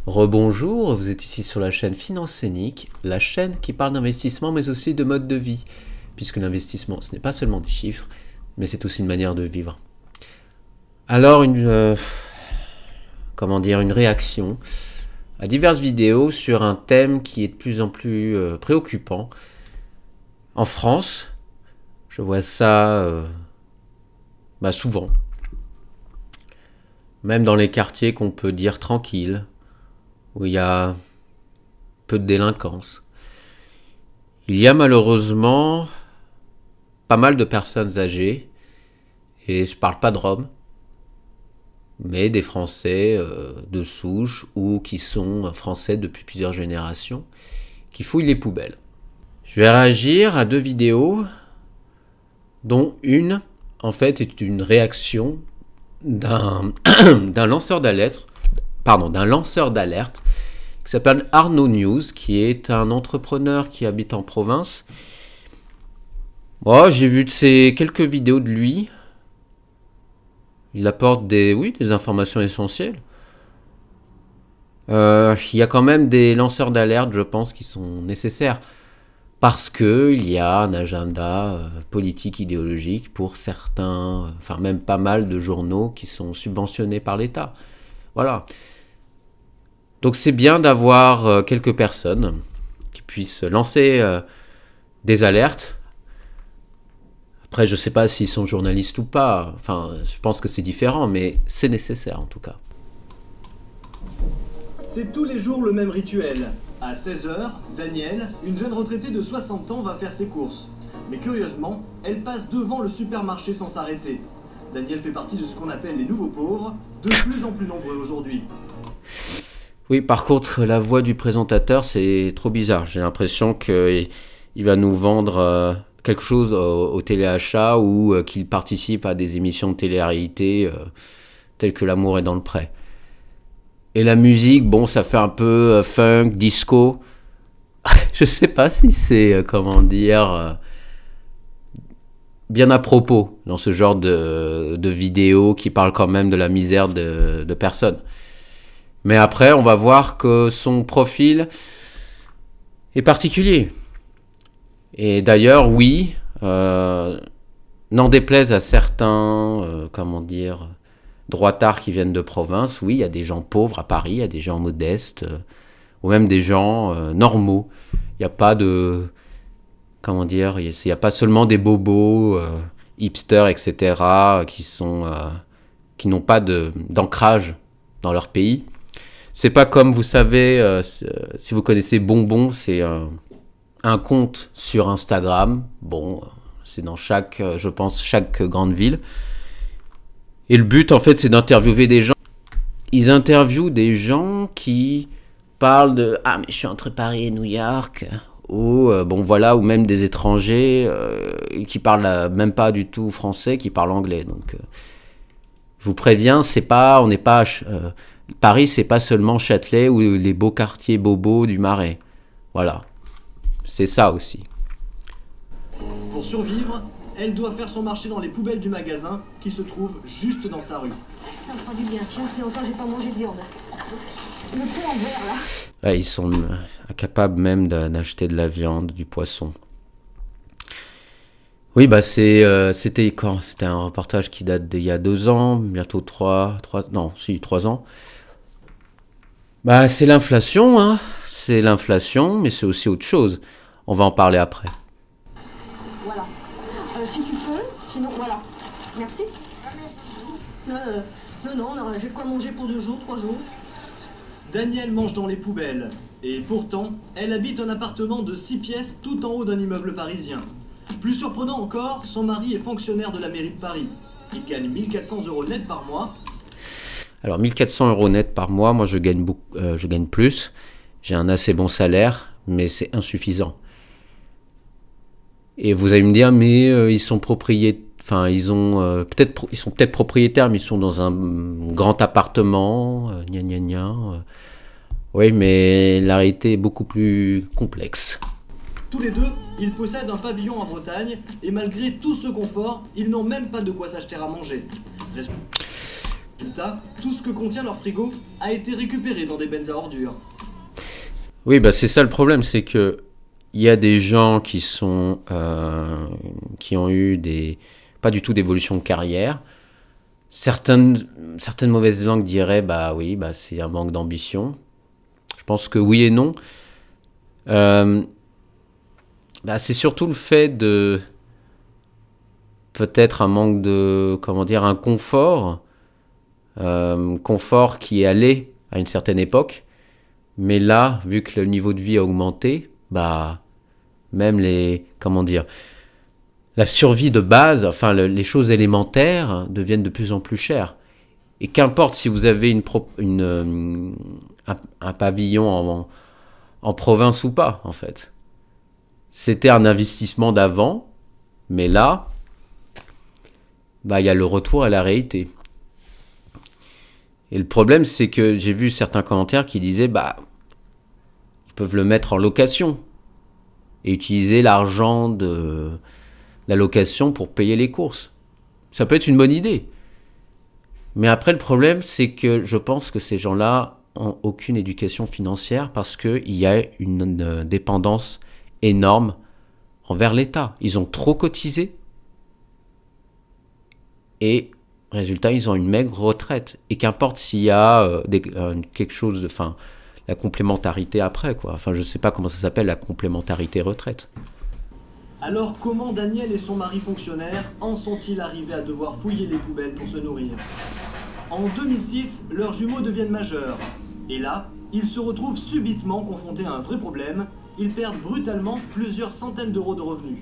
Rebonjour, vous êtes ici sur la chaîne Finance Scénique, la chaîne qui parle d'investissement mais aussi de mode de vie, puisque l'investissement ce n'est pas seulement des chiffres, mais c'est aussi une manière de vivre. Alors une réaction à diverses vidéos sur un thème qui est de plus en plus préoccupant. En France, je vois ça souvent, même dans les quartiers qu'on peut dire tranquilles, où il y a peu de délinquance. Il y a malheureusement pas mal de personnes âgées, et je parle pas de Roms, mais des Français de souche ou qui sont Français depuis plusieurs générations, qui fouillent les poubelles. Je vais réagir à deux vidéos, dont une, en fait, est une réaction d'un lanceur d'alerte, qui s'appelle Arnaud News, qui est un entrepreneur qui habite en province. Moi, j'ai vu quelques vidéos de lui. Il apporte des informations essentielles. Il y a quand même des lanceurs d'alerte, je pense, qui sont nécessaires. Parce qu'il y a un agenda politique, idéologique pour certains, enfin même pas mal de journaux qui sont subventionnés par l'État. Voilà. Donc c'est bien d'avoir quelques personnes qui puissent lancer des alertes. Après, je ne sais pas s'ils sont journalistes ou pas. Enfin, je pense que c'est différent, mais c'est nécessaire en tout cas. C'est tous les jours le même rituel. À 16h, Danielle, une jeune retraitée de 60 ans, va faire ses courses. Mais curieusement, elle passe devant le supermarché sans s'arrêter. Danielle fait partie de ce qu'on appelle les nouveaux pauvres, de plus en plus nombreux aujourd'hui. Oui, par contre, la voix du présentateur, c'est trop bizarre. J'ai l'impression qu'il va nous vendre quelque chose au téléachat ou qu'il participe à des émissions de télé-réalité telles que L'amour est dans le pré. Et la musique, bon, ça fait un peu funk, disco. Je sais pas si c'est, bien à propos dans ce genre de vidéos qui parlent quand même de la misère de personnes. Mais après, on va voir que son profil est particulier. Et d'ailleurs, oui, n'en déplaise à certains, droitards qui viennent de province, oui, il y a des gens pauvres à Paris, il y a des gens modestes, ou même des gens normaux. Il n'y a pas de... il n'y a pas seulement des bobos, hipsters, etc., qui n'ont pas d'ancrage dans leur pays. C'est pas comme, vous savez, si vous connaissez Bonbon, c'est un compte sur Instagram. Bon, c'est dans chaque grande ville. Et le but, en fait, c'est d'interviewer des gens. Ils interviewent des gens qui parlent de « Ah, mais je suis entre Paris et New York », ou ou même des étrangers qui parlent même pas du tout français, qui parlent anglais. Donc, je vous préviens, Paris, c'est pas seulement Châtelet ou les beaux quartiers bobos du Marais. Voilà. C'est ça aussi. Pour survivre, elle doit faire son marché dans les poubelles du magasin qui se trouve juste dans sa rue. Ça me fera du bien, tiens, depuis longtemps j'ai pas mangé de viande. Le pot en verre là. Ouais, ils sont incapables même d'acheter de la viande, du poisson. Oui, c'était quand? C'était un reportage qui date d'il y a 2 ans, bientôt 3 ans. C'est l'inflation, hein. C'est l'inflation, mais c'est aussi autre chose. On va en parler après. Voilà. Si tu peux, sinon, voilà. Merci. Non, j'ai de quoi manger pour 2 jours, 3 jours. Danielle mange dans les poubelles. Et pourtant, elle habite un appartement de 6 pièces tout en haut d'un immeuble parisien. Plus surprenant encore, son mari est fonctionnaire de la mairie de Paris. Il gagne 1 400 € net par mois. Alors 1 400 € net par mois, moi je gagne plus. J'ai un assez bon salaire, mais c'est insuffisant. Et vous allez me dire, mais ils sont propriétaires. Enfin, ils sont peut-être propriétaires, mais ils sont dans un grand appartement. Oui, mais la réalité est beaucoup plus complexe. Tous les deux, ils possèdent un pavillon en Bretagne, et malgré tout ce confort, ils n'ont même pas de quoi s'acheter à manger. Résultat, tout ce que contient leur frigo a été récupéré dans des bennes à ordures. Oui, bah c'est ça le problème, c'est que il y a des gens qui sont qui ont eu pas du tout d'évolution de carrière. Certaines mauvaises langues diraient bah oui, bah c'est un manque d'ambition. Je pense que oui et non. Bah c'est surtout le fait de peut-être un manque de un confort, confort qui est allé à une certaine époque. Mais là, vu que le niveau de vie a augmenté, bah même la survie de base, enfin les choses élémentaires deviennent de plus en plus chères. Et qu'importe si vous avez un pavillon en province ou pas, en fait. C'était un investissement d'avant, mais là, bah il y a le retour à la réalité. Et le problème, c'est que j'ai vu certains commentaires qui disaient, bah, ils peuvent le mettre en location et utiliser l'argent de la location pour payer les courses. Ça peut être une bonne idée. Mais après, le problème, c'est que je pense que ces gens-là n'ont aucune éducation financière parce qu'il y a une dépendance énorme envers l'État. Ils ont trop cotisé et résultat, ils ont une maigre retraite. Et qu'importe s'il y a quelque chose de... la complémentarité après, quoi. Enfin, je sais pas comment ça s'appelle, la complémentarité retraite. Alors comment Daniel et son mari fonctionnaire en sont-ils arrivés à devoir fouiller les poubelles pour se nourrir? En 2006, leurs jumeaux deviennent majeurs. Et là, ils se retrouvent subitement confrontés à un vrai problème. Ils perdent brutalement plusieurs centaines d'euros de revenus.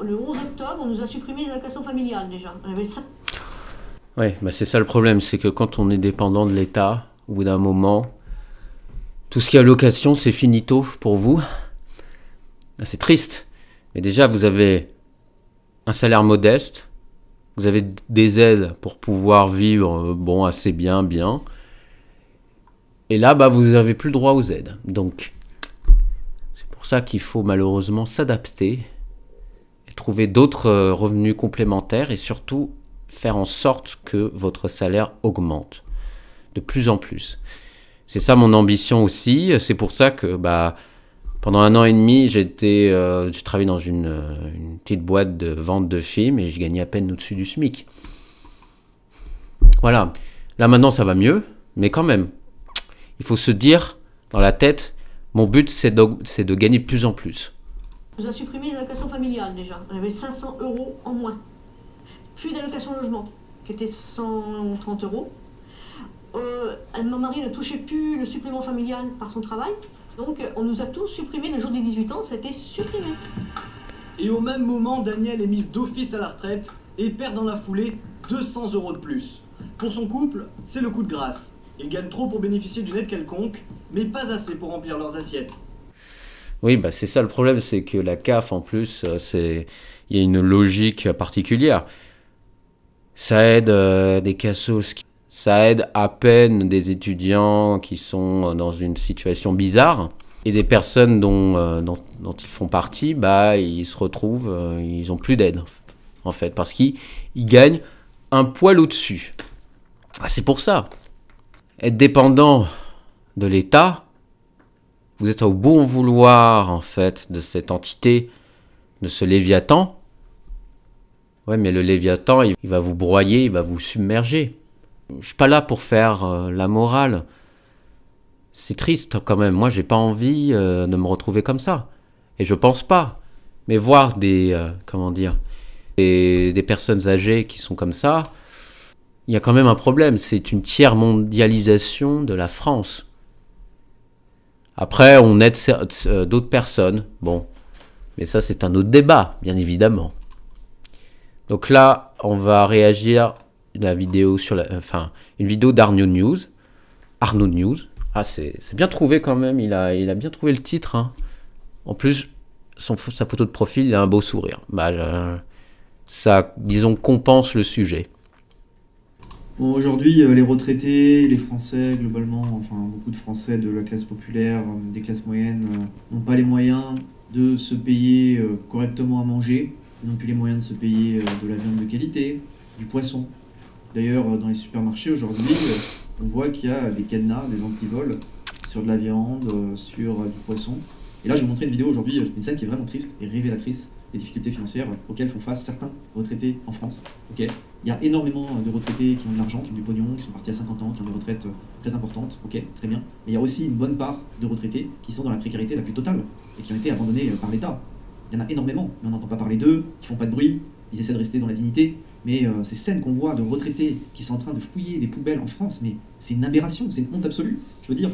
Le 11 octobre, on nous a supprimé les allocations familiales déjà. On avait ça. Ouais, bah c'est ça le problème, c'est que quand on est dépendant de l'État, au bout d'un moment, tout ce qui est allocation, c'est finito pour vous. C'est triste. Mais déjà, vous avez un salaire modeste, vous avez des aides pour pouvoir vivre assez bien. Et là, bah, vous n'avez plus le droit aux aides. Donc, c'est pour ça qu'il faut malheureusement s'adapter et trouver d'autres revenus complémentaires et surtout faire en sorte que votre salaire augmente de plus en plus. C'est ça mon ambition aussi. C'est pour ça que pendant 1 an et demi, j'ai travaillé dans une petite boîte de vente de films et je gagnais à peine au-dessus du SMIC. Voilà. Là maintenant, ça va mieux, mais quand même, il faut se dire dans la tête, mon but, c'est de gagner de plus en plus. On nous a supprimé les allocations familiales déjà. On avait 500 euros en moins. Plus d'allocation logement, qui était 130 euros. Mon mari ne touchait plus le supplément familial par son travail. Donc on nous a tous supprimé le jour des 18 ans, ça a été supprimé. Et au même moment, Daniel est mise d'office à la retraite et perd dans la foulée 200 euros de plus. Pour son couple, c'est le coup de grâce. Ils gagnent trop pour bénéficier d'une aide quelconque, mais pas assez pour remplir leurs assiettes. Oui, bah c'est ça le problème, c'est que la CAF, en plus, il y a une logique particulière. Ça aide des cassos, ça aide à peine des étudiants qui sont dans une situation bizarre. Et des personnes dont ils font partie, ils se retrouvent, ils n'ont plus d'aide, en fait, parce qu'ils gagnent un poil au-dessus. C'est pour ça. Être dépendant de l'État, vous êtes au bon vouloir, en fait, de cette entité, de ce Léviathan. Ouais, mais le Léviathan, il va vous broyer, il va vous submerger. Je suis pas là pour faire la morale. C'est triste quand même. Moi, j'ai pas envie de me retrouver comme ça. Et je pense pas. Mais voir des personnes âgées qui sont comme ça, il y a quand même un problème. C'est une tiers-mondialisation de la France. Après, on aide d'autres personnes. Bon, mais ça, c'est un autre débat, bien évidemment. Donc là, on va réagir la vidéo une vidéo d'Arnaud News. Arnaud News. Ah, c'est bien trouvé quand même. Il a bien trouvé le titre. Hein. En plus, sa photo de profil, il a un beau sourire. Ça, disons, compense le sujet. Bon, aujourd'hui, les retraités, les Français, globalement, enfin beaucoup de Français de la classe populaire, des classes moyennes, n'ont pas les moyens de se payer correctement à manger, n'ont plus les moyens de se payer de la viande de qualité, du poisson, D'ailleurs, dans les supermarchés aujourd'hui, on voit qu'il y a des cadenas, des antivols sur de la viande, sur du poisson. Et là, je vais vous montrer une vidéo aujourd'hui, une scène qui est vraiment triste et révélatrice des difficultés financières auxquelles font face certains retraités en France. Ok, il y a énormément de retraités qui ont de l'argent, qui ont du pognon, qui sont partis à 50 ans, qui ont des retraites très importantes. Ok, très bien. Mais il y a aussi une bonne part de retraités qui sont dans la précarité la plus totale et qui ont été abandonnés par l'État. Il y en a énormément, mais on n'entend pas parler d'eux, qui font pas de bruit, ils essaient de rester dans la dignité. Mais ces scènes qu'on voit de retraités qui sont en train de fouiller des poubelles en France, mais c'est une aberration, c'est une honte absolue. Je veux dire,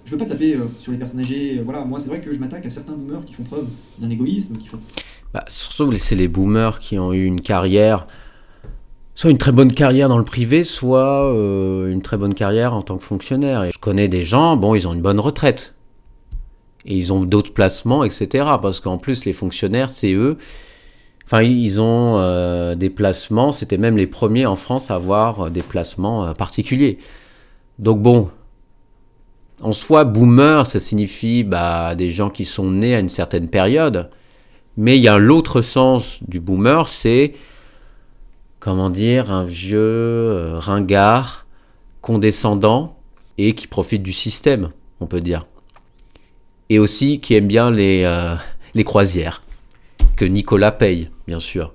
je veux pas taper sur les personnes âgées. Voilà, moi c'est vrai que je m'attaque à certains boomers qui font preuve d'un égoïsme, qui font... Bah, surtout, c'est les boomers qui ont eu une carrière, soit une très bonne carrière dans le privé, soit une très bonne carrière en tant que fonctionnaire. Et je connais des gens, bon, ils ont une bonne retraite. Et ils ont d'autres placements, etc. Parce qu'en plus, les fonctionnaires, c'est eux... Enfin, ils ont des placements, c'était même les premiers en France à avoir des placements particuliers. Donc bon, en soi, boomer, ça signifie des gens qui sont nés à une certaine période. Mais il y a l'autre sens du boomer, c'est, comment dire, un vieux ringard, condescendant et qui profite du système, on peut dire. Et aussi qui aime bien les croisières, que Nicolas paye, bien sûr.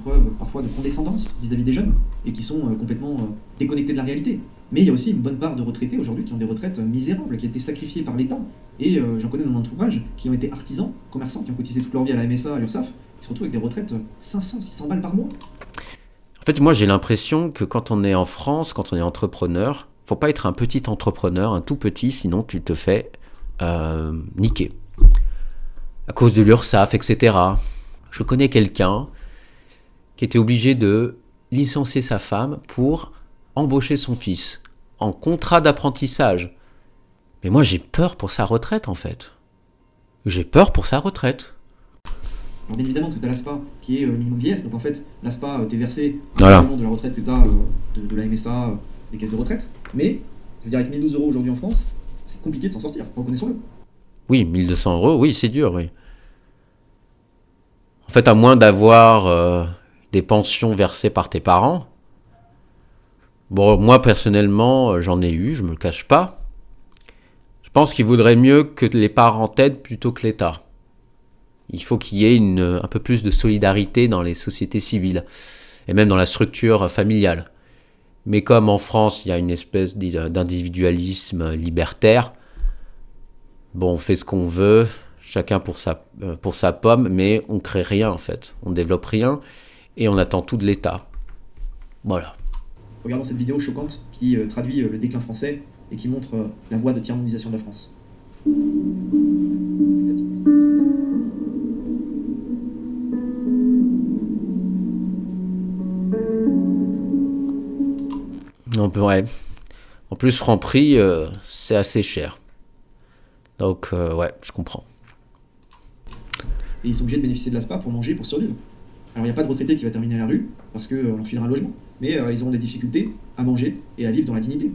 Preuve parfois de condescendance vis-à-vis des jeunes et qui sont complètement déconnectés de la réalité. Mais il y a aussi une bonne part de retraités aujourd'hui qui ont des retraites misérables, qui ont été sacrifiés par l'État. Et j'en connais dans mon entourage qui ont été artisans, commerçants, qui ont cotisé toute leur vie à la MSA, à l'URSSAF, qui se retrouvent avec des retraites 500, 600 balles par mois. En fait, moi j'ai l'impression que quand on est en France, quand on est entrepreneur, faut pas être un petit entrepreneur, un tout petit, sinon tu te fais niquer. À cause de l'URSSAF, etc. Je connais quelqu'un qui était obligé de licencier sa femme pour embaucher son fils en contrat d'apprentissage. Mais moi, j'ai peur pour sa retraite, en fait. J'ai peur pour sa retraite. Alors bien évidemment, tu as l'ASPA qui est minimum vieillesse, donc en fait, l'ASPA t'est versé Voilà. de la retraite que tu as de la MSA, des caisses de retraite. Mais, je veux dire, avec 1012 € aujourd'hui en France, c'est compliqué de s'en sortir, reconnaissons-le. Oui, 1200 €, oui, c'est dur, oui. En fait, à moins d'avoir des pensions versées par tes parents. Bon, moi, personnellement, j'en ai eu, je me le cache pas. Je pense qu'il vaudrait mieux que les parents t'aident plutôt que l'État. Il faut qu'il y ait un peu plus de solidarité dans les sociétés civiles, et même dans la structure familiale. Mais comme en France, il y a une espèce d'individualisme libertaire, bon, on fait ce qu'on veut, chacun pour sa pomme, mais on crée rien en fait. On développe rien et on attend tout de l'État. Voilà. Regardons cette vidéo choquante qui traduit le déclin français et qui montre la voie de tiers-mondisation de la France. Ouais. En plus, Franprix, c'est assez cher. Donc, ouais, je comprends. Et ils sont obligés de bénéficier de l'ASPA pour manger, pour survivre. Alors il n'y a pas de retraité qui va terminer à la rue, parce qu'on filera un logement, mais ils auront des difficultés à manger et à vivre dans la dignité.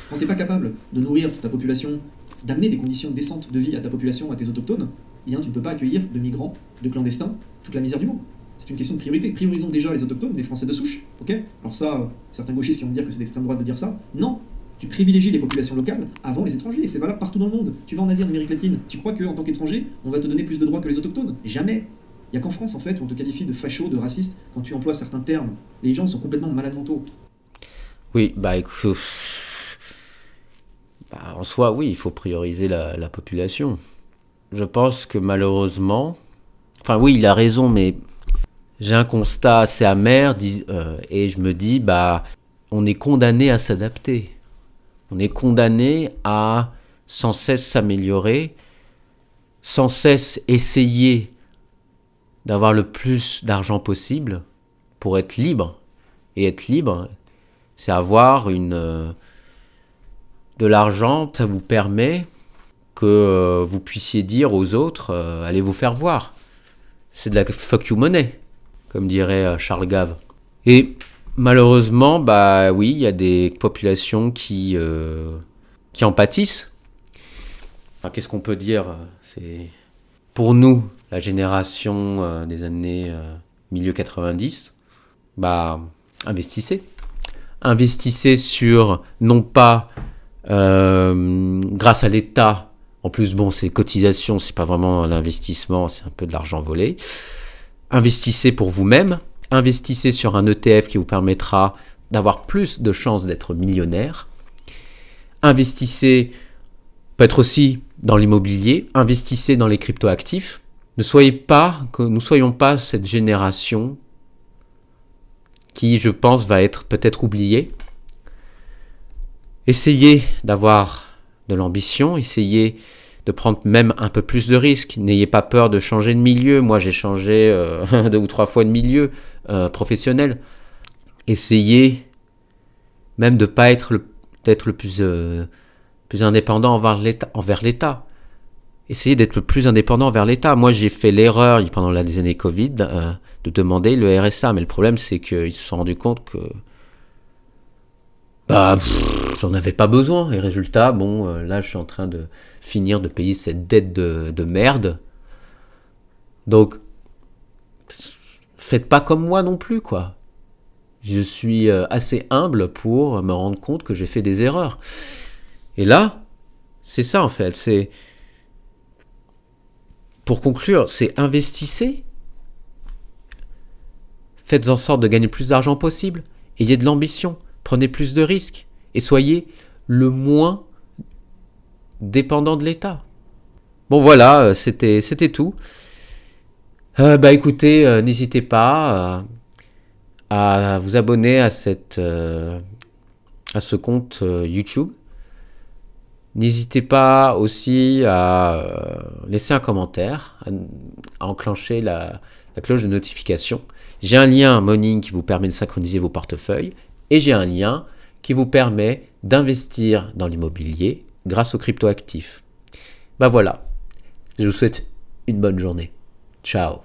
Quand tu n'es pas capable de nourrir ta population, d'amener des conditions décentes de vie à ta population, à tes autochtones, eh bien tu ne peux pas accueillir de migrants, de clandestins, toute la misère du monde. C'est une question de priorité. Priorisons déjà les autochtones, les Français de souche, ok? Alors ça, certains gauchistes qui vont me dire que c'est d'extrême droite de dire ça, non. Tu privilégies les populations locales avant les étrangers, et c'est valable partout dans le monde. Tu vas en Asie, en Amérique latine, tu crois qu'en tant qu'étranger, on va te donner plus de droits que les autochtones? Jamais. Il n'y a qu'en France, en fait, où on te qualifie de facho, de raciste, quand tu emploies certains termes. Les gens sont complètement malades mentaux. Oui, écoute, en soi, oui, il faut prioriser la population. Je pense que malheureusement, enfin oui, il a raison, mais j'ai un constat assez amer, et je me dis, on est condamné à s'adapter. On est condamné à sans cesse s'améliorer, sans cesse essayer d'avoir le plus d'argent possible pour être libre. Et être libre, c'est avoir de l'argent, ça vous permet que vous puissiez dire aux autres, allez vous faire voir. C'est de la fuck you money, comme dirait Charles Gave. Et malheureusement, oui, il y a des populations qui en pâtissent. Enfin, qu'est-ce qu'on peut dire? C'est pour nous, la génération des années milieu 90, investissez. Investissez sur, non pas grâce à l'État. En plus, bon, c'est cotisation, c'est pas vraiment l'investissement, c'est un peu de l'argent volé. Investissez pour vous-même. Investissez sur un ETF qui vous permettra d'avoir plus de chances d'être millionnaire. Investissez, peut-être aussi dans l'immobilier. Investissez dans les cryptoactifs. Ne soyons pas cette génération qui, je pense, va être peut-être oubliée. Essayez d'avoir de l'ambition, essayez de prendre même un peu plus de risques. N'ayez pas peur de changer de milieu. Moi, j'ai changé 2 ou 3 fois de milieu professionnel. Essayez même de ne pas être peut-être le plus indépendant envers l'État. Essayez d'être le plus indépendant envers l'État. Moi, j'ai fait l'erreur pendant les années Covid de demander le RSA. Mais le problème, c'est qu'ils se sont rendus compte que j'en avais pas besoin. Et résultat, bon, là, je suis en train de finir de payer cette dette de merde. Donc, faites pas comme moi non plus, quoi. Je suis assez humble pour me rendre compte que j'ai fait des erreurs. Et là, c'est ça, en fait. C'est... Pour conclure, c'est investissez. Faites en sorte de gagner le plus d'argent possible. Ayez de l'ambition. Prenez plus de risques et soyez le moins dépendant de l'État. Bon voilà, c'était tout. Écoutez, n'hésitez pas à vous abonner à ce compte YouTube. N'hésitez pas aussi à laisser un commentaire, à enclencher la cloche de notification. J'ai un lien Morning qui vous permet de synchroniser vos portefeuilles. Et j'ai un lien qui vous permet d'investir dans l'immobilier grâce aux cryptoactifs. Voilà, je vous souhaite une bonne journée. Ciao.